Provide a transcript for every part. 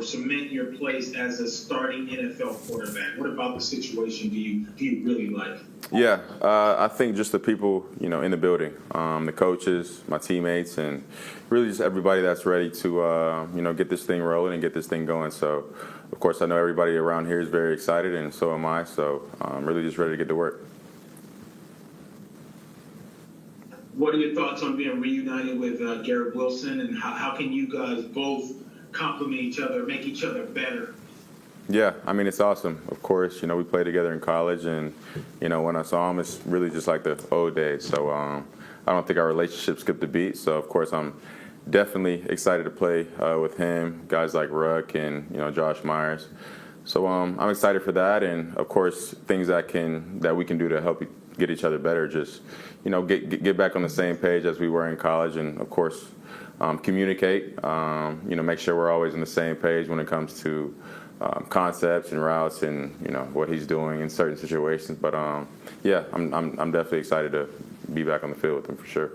cement your place as a starting NFL quarterback? What about the situation do you really like? Yeah, I think just the people, in the building, the coaches, my teammates, and really just everybody that's ready to, get this thing rolling and get this thing going. So, of course, I know everybody around here is very excited, and so am I. So I'm really just ready to get to work. What are your thoughts on being reunited with Garrett Wilson, and how can you guys both complement each other, make each other better? Yeah, I mean, it's awesome. Of course, we played together in college, and, when I saw him, it's really just like the old days. So I don't think our relationship skipped a beat. So, of course, I'm definitely excited to play with him, guys like Ruck and, Josh Myers. So I'm excited for that, and, of course, things that we can do to help get each other better, just, get back on the same page as we were in college, and, of course, communicate, make sure we're always on the same page when it comes to concepts and routes and what he's doing in certain situations. But yeah, I'm definitely excited to be back on the field with him for sure.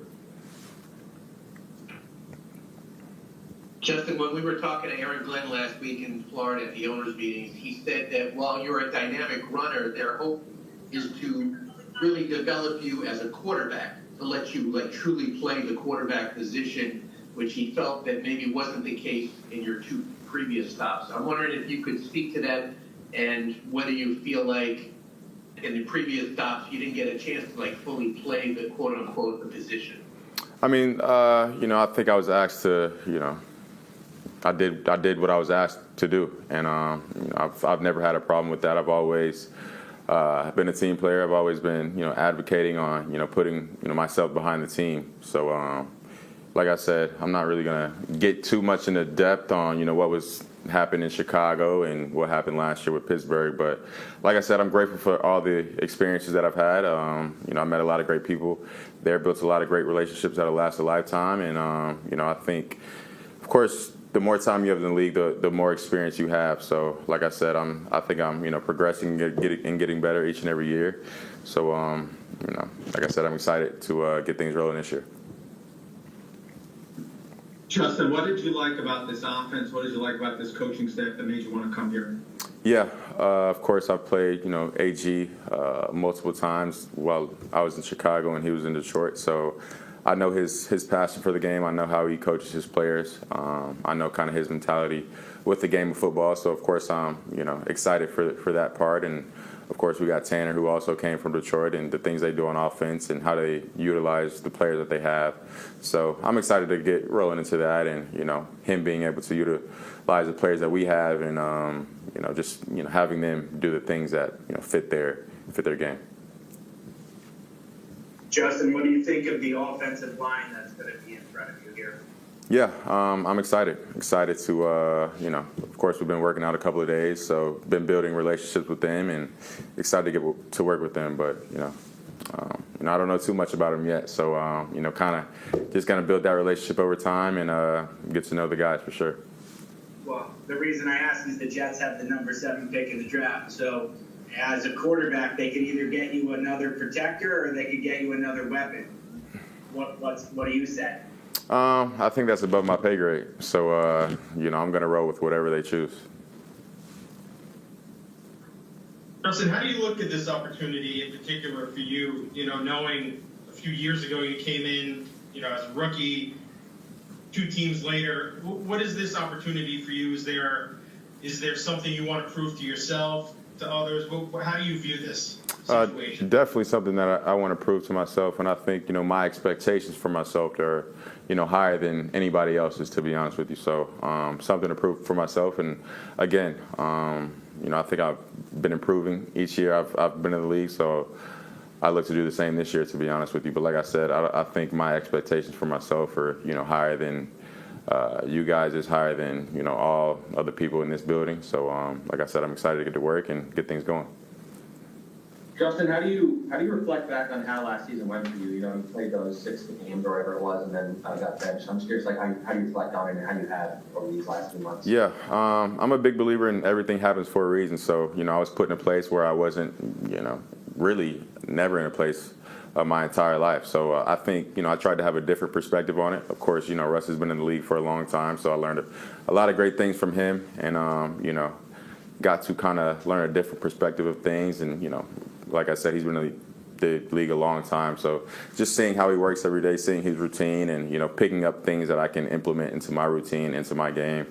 Justin, when we were talking to Aaron Glenn last week in Florida at the owners' meetings, he said that while you're a dynamic runner, their hope is to really develop you as a quarterback, to let you truly play the quarterback position, which he felt that maybe wasn't the case in your two previous stops. I'm wondering if you could speak to that and whether you feel like in the previous stops you didn't get a chance to fully play the quote unquote the position. I mean, I think I was asked to, I did what I was asked to do, and I've never had a problem with that. I've always been a team player. I've always been, advocating on, putting, myself behind the team. So, like I said, I'm not really going to get too much into depth on, what was happening in Chicago and what happened last year with Pittsburgh. But like I said, I'm grateful for all the experiences that I've had. I met a lot of great people there, built a lot of great relationships that'll last a lifetime. And, I think, of course, the more time you have in the league, the more experience you have. So, like I said, I think I'm, progressing and getting better each and every year. So, like I said, I'm excited to get things rolling this year. Justin, what did you like about this offense? What did you like about this coaching staff that made you want to come here? Yeah, of course, I've played, AG multiple times while I was in Chicago and he was in Detroit. So I know his passion for the game. I know how he coaches his players. I know kind of his mentality with the game of football. So, of course, I'm, excited for that part. And, of course, we got Tanner, who also came from Detroit, and the things they do on offense and how they utilize the players that they have. So I'm excited to get rolling into that and, him being able to utilize the players that we have and, just, having them do the things that, fit their game. Justin, what do you think of the offensive line that's going to be in front of you here? Yeah, I'm excited. Excited to, of course, we've been working out a couple of days, so been building relationships with them and excited to get to work with them. But, I don't know too much about them yet. So, kind of just going to build that relationship over time and get to know the guys for sure. Well, the reason I ask is the Jets have the number 7 pick in the draft. So, as a quarterback, they could either get you another protector or they could get you another weapon. What do you say? I think that's above my pay grade. So, I'm going to roll with whatever they choose. Justin, how do you look at this opportunity in particular for you, knowing a few years ago you came in, as a rookie, 2 teams later? What is this opportunity for you? Is there something you want to prove to yourself, to others? How do you view this situation? Definitely something that I want to prove to myself, and I think, my expectations for myself are, higher than anybody else's, to be honest with you. So something to prove for myself, and again, I think I've been improving each year I've been in the league, so I look to do the same this year, to be honest with you. But like I said, I think my expectations for myself are, higher than you guys, is higher than, all other people in this building. So like I said, I'm excited to get to work and get things going. Justin, how do you reflect back on how last season went for you? You played those 6 games or whatever it was, and then got benched. I'm just curious, how do you reflect on it and how you had over these last few months? Yeah, I'm a big believer in everything happens for a reason. So, I was put in a place where I wasn't, really never in a place my entire life. So I think, I tried to have a different perspective on it. Of course, Russ has been in the league for a long time, so I learned a lot of great things from him, and got to kind of learn a different perspective of things. And like I said, he's been in the league a long time, so just seeing how he works every day, seeing his routine, and picking up things that I can implement into my routine, into my game.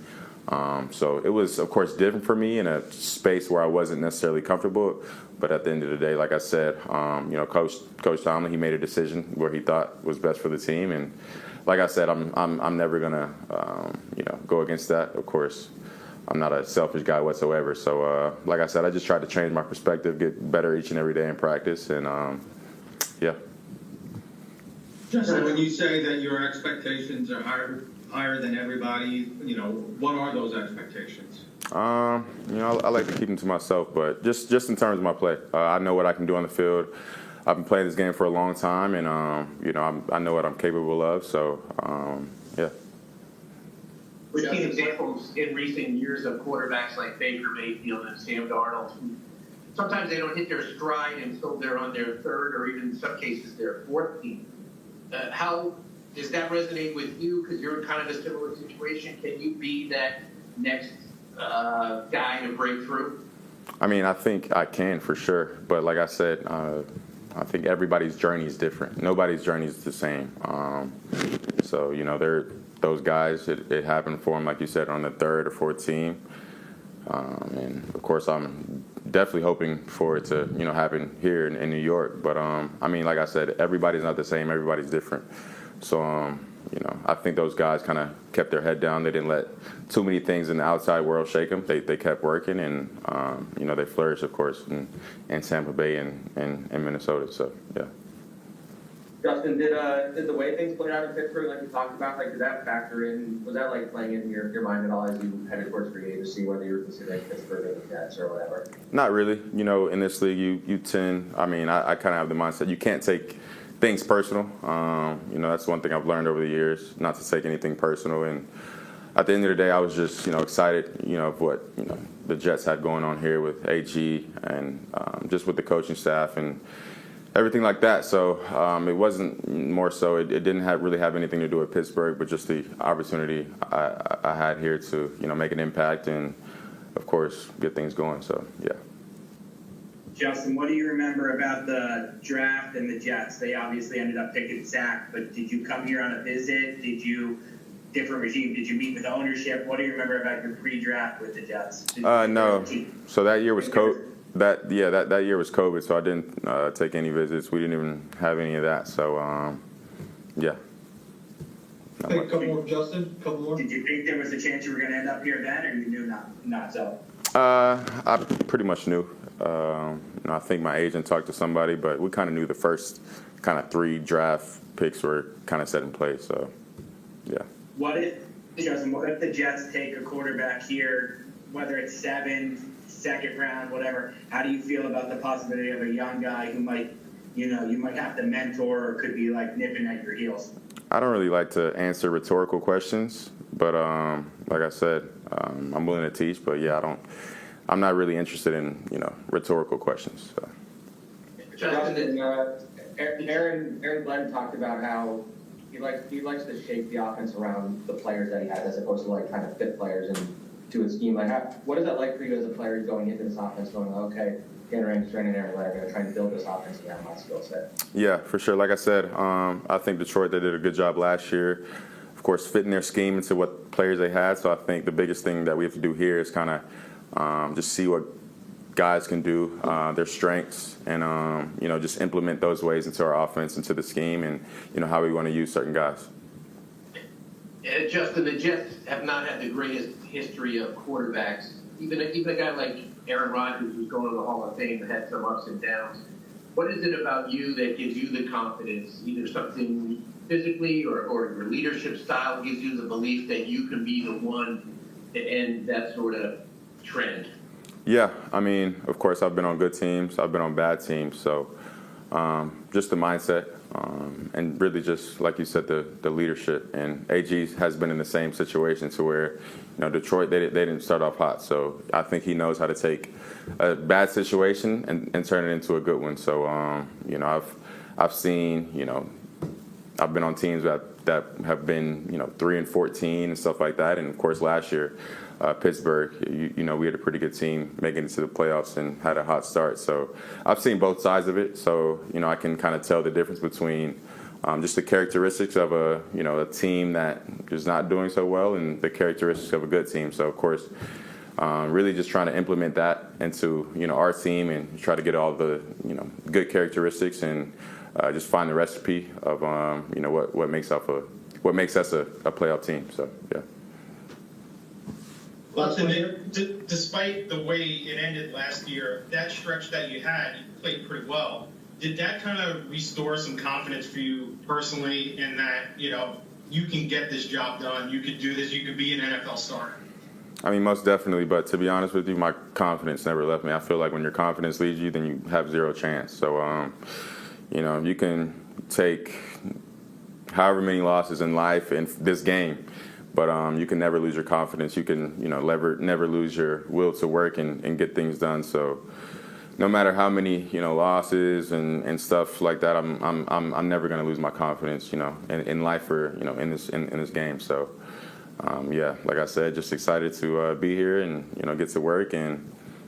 So it was, of course, different for me in a space where I wasn't necessarily comfortable. But at the end of the day, like I said, Coach Tomlin, he made a decision where he thought was best for the team, and like I said, I'm never gonna go against that. Of course, I'm not a selfish guy whatsoever. So like I said, I just tried to change my perspective, get better each and every day in practice, and yeah. Justin, when you say that your expectations are higher than everybody, what are those expectations? I like to keep them to myself, but just in terms of my play, I know what I can do on the field. I've been playing this game for a long time, and I know what I'm capable of. So yeah. We've seen examples in recent years of quarterbacks like Baker Mayfield and Sam Darnold, who sometimes they don't hit their stride until they're on their third or even in some cases their fourth team. How does that resonate with you? Because you're in kind of a similar situation. Can you be that next guy to break through? I mean, I think I can for sure, but like I said, I think everybody's journey is different. Nobody's journey is the same. So they're those guys. It happened for them, like you said, on the third or fourth team, and of course, I'm definitely hoping for it to happen here in New York. But I mean, like I said, everybody's not the same. Everybody's different. So I think those guys kind of kept their head down. They didn't let too many things in the outside world shake them. They kept working, and they flourished, of course, in Tampa Bay and Minnesota. So yeah. Justin, did the way things played out in Pittsburgh, like you talked about, did that factor in? Was that playing in your mind at all as you headed towards free agency, whether you were considering Pittsburgh or the Jets or whatever? Not really. In this league, you tend. I mean, I kind of have the mindset you can't take things personal. That's one thing I've learned over the years, not to take anything personal. And at the end of the day, I was just, excited, of what, the Jets had going on here with AG and just with the coaching staff and everything like that. So it wasn't more so. It didn't really have anything to do with Pittsburgh, but just the opportunity I had here to, make an impact and, of course, get things going. So, yeah. Justin, what do you remember about the draft and the Jets? They obviously ended up picking Zach, but did you come here on a visit? Different regime? Did you meet with ownership? What do you remember about your pre-draft with the Jets? No. So that year was COVID. That year was COVID, so I didn't take any visits. We didn't even have any of that. So, yeah. Hey, a couple more, Justin. Couple more. Did you think there was a chance you were going to end up here then, or you knew not so? I pretty much knew. I think my agent talked to somebody, but we kind of knew the first kind of 3 draft picks were kind of set in place. So, yeah. What if the Jets take a quarterback here, whether it's 7, second round, whatever? How do you feel about the possibility of a young guy who might, you might have to mentor or could be nipping at your heels? I don't really like to answer rhetorical questions, but like I said, I'm willing to teach. But yeah, I'm not really interested in rhetorical questions. So. Justin, Aaron Glenn talked about how he likes to shape the offense around the players that he has, as opposed to kind of fit players into his scheme. What is that like for you as a player going into this offense, going, okay, Aaron Glenn and Aaron Glenn are going to try and build this offense around my skill set? Yeah, for sure. Like I said, I think Detroit, they did a good job last year. Of course, fitting their scheme into what players they had. So I think the biggest thing that we have to do here is kind of just see what guys can do, their strengths, and just implement those ways into our offense, into the scheme, and how we want to use certain guys. Justin, the Jets have not had the greatest history of quarterbacks. Even a guy like Aaron Rodgers, who's going to the Hall of Fame, had some ups and downs. What is it about you that gives you the confidence, either something physically or your leadership style gives you the belief that you can be the one to end that sort of trend? Yeah, I mean, of course, I've been on good teams. I've been on bad teams. So just the mindset and really just, like you said, the leadership. And AG has been in the same situation to where, Detroit, they didn't start off hot. So I think he knows how to take a bad situation and turn it into a good one. So, I've seen, I've been on teams that have been, 3-14 and stuff like that. And of course, last year, Pittsburgh, we had a pretty good team making it to the playoffs and had a hot start. So I've seen both sides of it. So, I can kind of tell the difference between just the characteristics of a team that is not doing so well and the characteristics of a good team. So, of course, really just trying to implement that into, our team and try to get all the, good characteristics and just find the recipe of, what makes us a playoff team. So, yeah. Listen, despite the way it ended last year, that stretch that you had, you played pretty well. Did that kind of restore some confidence for you personally in that, you can get this job done, you could do this, you could be an NFL starter? I mean, most definitely, but to be honest with you, my confidence never left me. I feel like when your confidence leaves you, then you have zero chance. So, you can take however many losses in life in this game, but you can never lose your confidence. You can, never lose your will to work and get things done. So, no matter how many, losses and stuff like that, I'm never going to lose my confidence, in life or, in this game. So, yeah, like I said, just excited to be here and, get to work and